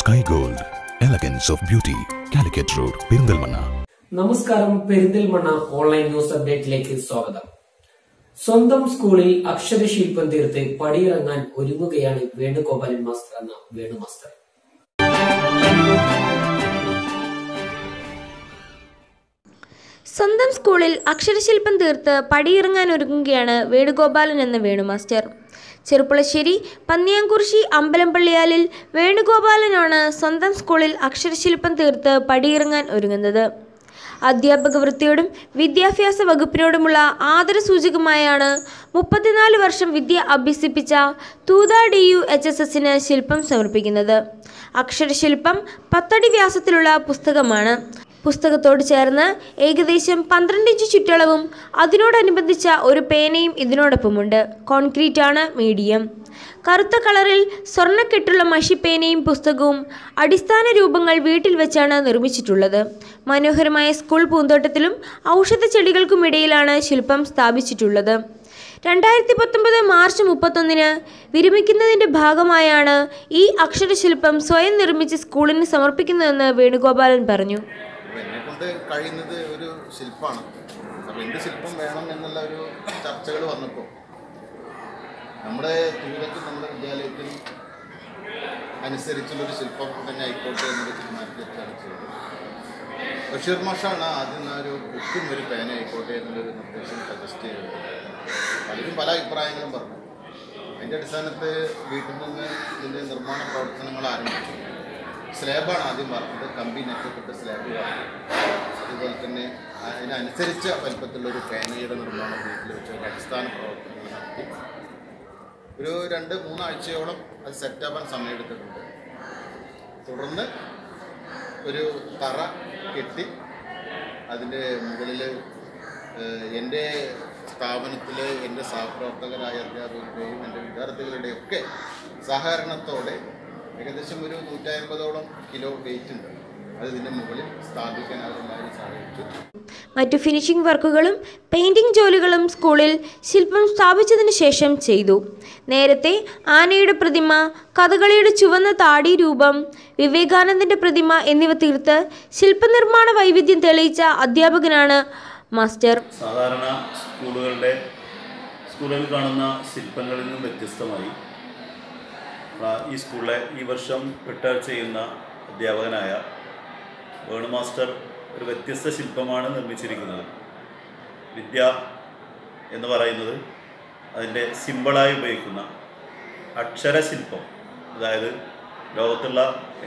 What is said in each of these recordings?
Sky Gold, Elegance of Beauty, Calicut Road, Perindalmanna. നമസ്കാരം. Perinthalmanna online news അപ്ഡേറ്റിലേക്ക് സ്വാഗതം. സ്വന്തം സ്കൂളിൽ അക്ഷരശില്പം തീർത്ത് പടിയിറങ്ങാൻ ഒരുങ്ങുകയാണ് വേണുഗോപാലൻ മാസ്റ്റർ എന്ന വേണു മാസ്റ്റർ. സ്വന്തം സ്കൂളിൽ അക്ഷരശില്പം തീർത്ത് പടിയിറങ്ങാൻ ഒരുങ്ങുകയാണ് വേണുഗോപാലൻ എന്ന വേണു മാസ്റ്റർ. ചെറുപ്പുളശ്ശേരി പന്നിയാംകുറിശി അമ്പലംപള്ളിയാലിൽ വേണുഗോപാലനാണ് സ്വന്തം സ്കൂളിൽ അക്ഷരശില്പം തീർത്ത് പടിയിറങ്ങാൻ ഒരുങ്ങുന്നത്. അധ്യാപക വൃത്തിയോടും വിദ്യാഭ്യാസ വകുപ്പിനോടുമുള്ള ആദരസൂചകമായാണ് 34 വർഷം വിദ്യ അഭ്യസിപ്പിച്ച തൂത DUHSSന് ശില്പം സമർപ്പിക്കുന്നത്. അക്ഷരശില്പം 10 അടി വ്യാസത്തിലുള്ള പുസ്തകമാണ്. പുസ്തകത്തോട് ചേർന്ന് ഏകദേശം 12 ഇഞ്ച് ചുറ്റളവും അതിനോടനുബന്ധിച്ച ഒരു പേനയും ഇതിനോടൊപ്പമുണ്ട്. കോൺക്രീറ്റ് ആണ് മീഡിയം. കറുത്ത കളറിൽ സ്വർണ്ണക്കെട്ടുള്ള മഷിപ്പേനയും പുസ്തകവും അടിസ്ഥാന രൂപങ്ങൾ വീട്ടിൽ വെച്ചാണ് നിർമ്മിച്ചിട്ടുള്ളത്. മനോഹരമായ സ്കൂൾ പൂന്തോട്ടത്തിലും ഔഷധ ചെടികൾക്കുമിടയിലാണ് ശില്പം സ്ഥാപിച്ചിട്ടുള്ളത്. 2019 മാർച്ച് 31 വിരമിക്കുന്നതിൻ്റെ ഭാഗമായാണ് ഈ അക്ഷരശില്പം സ്വയം നിർമ്മിച്ച് സ്കൂളിന് സമർപ്പിക്കുന്നതെന്ന് വേണുഗോപാലൻ പറഞ്ഞു. എന്നെക്കൊണ്ട് കഴിയുന്നത് ഒരു ശില്പമാണ്. അപ്പോൾ എന്ത് ശില്പം വേണം എന്നുള്ള ഒരു ചർച്ചകൾ വന്നപ്പോൾ നമ്മുടെ തൂതത്തിൽ നമ്മുടെ വിദ്യാലയത്തിൽ അനുസരിച്ചുള്ളൊരു ശില്പം തന്നെ ആയിക്കോട്ടെ എന്നൊരു തീരുമാനത്തിലാണ് ചെയ്തത്. ബഷീർ മാഷാണ് ആദ്യം ഒരു ബുക്കും ഒരു പേന ആയിക്കോട്ടെ എന്നുള്ളൊരു നിർദ്ദേശം സജസ്റ്റ് ചെയ്തത്. പലരും പല അഭിപ്രായങ്ങളും പറഞ്ഞു. അതിൻ്റെ അടിസ്ഥാനത്തിൽ വീട്ടിൽ നിന്ന് ഇതിൻ്റെ നിർമ്മാണ പ്രവർത്തനങ്ങൾ ആരംഭിച്ചു. സ്ലാബാണ് ആദ്യം പറഞ്ഞത്, കമ്പി നെറ്റപ്പെട്ട് സ്ലാബ് പറഞ്ഞു. അതുപോലെ തന്നെ അതിനനുസരിച്ച വലിപ്പത്തിലുള്ളൊരു പേനയുടെ നിർമ്മാണം വീട്ടിൽ വെച്ച് അടിസ്ഥാന പ്രവർത്തനങ്ങൾ നടത്തി. ഒരു 2-3 ആഴ്ചയോളം അത് സെറ്റാവാൻ സമയമെടുത്തിട്ടുണ്ട്. തുടർന്ന് ഒരു തറ കെട്ടി അതിൻ്റെ മുകളിൽ എൻ്റെ സ്ഥാപനത്തിൽ എൻ്റെ സഹപ്രവർത്തകരായ അധ്യാപകരുടെയും എൻ്റെ വിദ്യാർത്ഥികളുടെയും ഒക്കെ സഹകരണത്തോടെ ഏകദേശം ഒരു 150ഓളം കിലോ വെയിറ്റ് ഉണ്ട്. അത് ഇതിൻ്റെ മുകളിൽ സ്ഥാപിക്കാൻ അവരെല്ലാവരും സാധിച്ചു. മറ്റു ഫിനിഷിംഗ് വർക്കുകളും പെയിന്റിംഗ് ജോലികളും സ്കൂളിൽ ശില്പം സ്ഥാപിച്ചതിന് ശേഷം ചെയ്തു. നേരത്തെ ആനയുടെ പ്രതിമ, കഥകളിയുടെ ചുവന്ന താടി രൂപം, വിവേകാനന്ദൻ്റെ പ്രതിമ എന്നിവ തീർത്ത് ശില്പനിർമ്മാണ വൈവിധ്യം തെളിയിച്ച അധ്യാപകനാണ് മാസ്റ്റർ. സാധാരണ സ്കൂളുകളിൽ കാണുന്ന ശില്പങ്ങളിൽ നിന്നും വ്യത്യസ്തമായി ഈ സ്കൂളിലെ ഈ വർഷം റിട്ടയർ ചെയ്യുന്ന അധ്യാപകനായ വേണു മാസ്റ്റർ ഒരു വ്യത്യസ്ത ശില്പമാണ് നിർമ്മിച്ചിരിക്കുന്നത്. വിദ്യ എന്ന് പറയുന്നത് അതിൻ്റെ സിമ്പിളായി ഉപയോഗിക്കുന്ന അക്ഷരശില്പം, അതായത് ലോകത്തുള്ള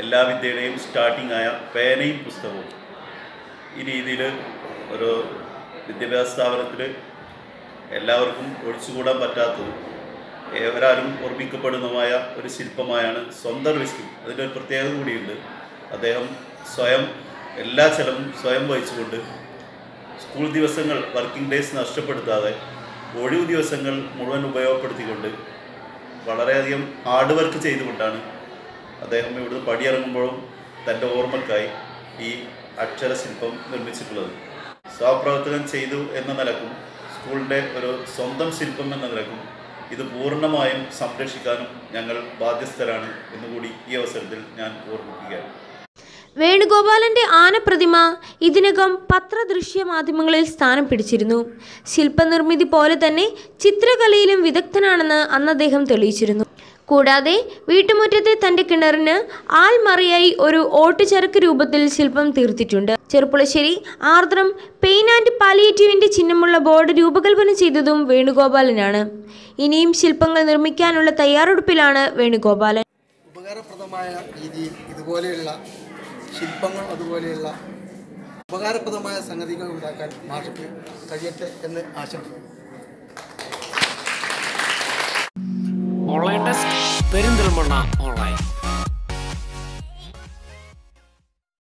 എല്ലാ വിദ്യയുടെയും സ്റ്റാർട്ടിംഗ് ആയ പേനയും പുസ്തകവും ഈ രീതിയിൽ ഒരു വിദ്യാഭ്യാസ സ്ഥാപനത്തിൽ എല്ലാവർക്കും ഒഴിച്ചുകൂടാൻ പറ്റാത്തതും ഏവരാലും ഓർമ്മിക്കപ്പെടുന്നതുമായ ഒരു ശില്പമായാണ് സ്വന്തം റിസ്കിൽ. അതിൻ്റെ ഒരു പ്രത്യേകത കൂടിയുണ്ട്. അദ്ദേഹം സ്വയം എല്ലാ ചെലവും സ്വയം വഹിച്ചുകൊണ്ട് സ്കൂൾ ദിവസങ്ങൾ, വർക്കിംഗ് ഡേയ്സ് നഷ്ടപ്പെടുത്താതെ ഒഴിവു ദിവസങ്ങൾ മുഴുവൻ ഉപയോഗപ്പെടുത്തിക്കൊണ്ട് വളരെയധികം ഹാർഡ് വർക്ക് ചെയ്തുകൊണ്ടാണ് അദ്ദേഹം ഇവിടുന്ന് പടിയിറങ്ങുമ്പോഴും തൻ്റെ ഓർമ്മക്കായി ഈ അക്ഷരശില്പം നിർമ്മിച്ചിട്ടുള്ളത്. സഹപ്രവർത്തനം ചെയ്തു എന്ന നിലക്കും സ്കൂളിൻ്റെ ഒരു സ്വന്തം ശില്പം എന്ന നിലക്കും ഇത് പൂർണ്ണമായും സംരക്ഷിക്കാനും ഞങ്ങൾ ബാധ്യസ്ഥരാണ് എന്നുകൂടി ഈ അവസരത്തിൽ ഞാൻ ഓർമ്മിപ്പിക്കുകയാണ്. വേണുഗോപാലൻ്റെ ആനപ്രതിമ ഇതിനകം പത്രദൃശ്യ മാധ്യമങ്ങളിൽ സ്ഥാനം പിടിച്ചിരുന്നു. ശില്പനിർമ്മിതി പോലെ തന്നെ ചിത്രകലയിലും വിദഗ്ധനാണെന്ന് അന്ന് അദ്ദേഹം തെളിയിച്ചിരുന്നു. കൂടാതെ വീട്ടുമുറ്റത്തെ തൻ്റെ കിണറിന് ആൽമറയായി ഒരു ഓട്ടുചരക്ക് രൂപത്തിൽ ശില്പം തീർത്തിട്ടുണ്ട്. ചെറുപ്പുളശ്ശേരി ആർദ്രം പെയിൻ ആൻഡ് പാലിയേറ്റീവിൻ്റെ ചിഹ്നമുള്ള ബോർഡ് രൂപകൽപ്പന ചെയ്തതും വേണുഗോപാലനാണ്. ഇനിയും ശില്പങ്ങൾ നിർമ്മിക്കാനുള്ള തയ്യാറെടുപ്പിലാണ് വേണുഗോപാലൻ. ഉപകാരപ്രദമായ രീതിയിൽ ഇതുപോലെയുള്ള ശില്പങ്ങൾ, അതുപോലെയുള്ള ഉപകാരപ്രദമായ സംഗതികൾ ഉണ്ടാക്കാൻ മാഷക്ക് കഴിയട്ടെ എന്ന് ആശംസിക്കുന്നു. Online desk Perinthalmanna online.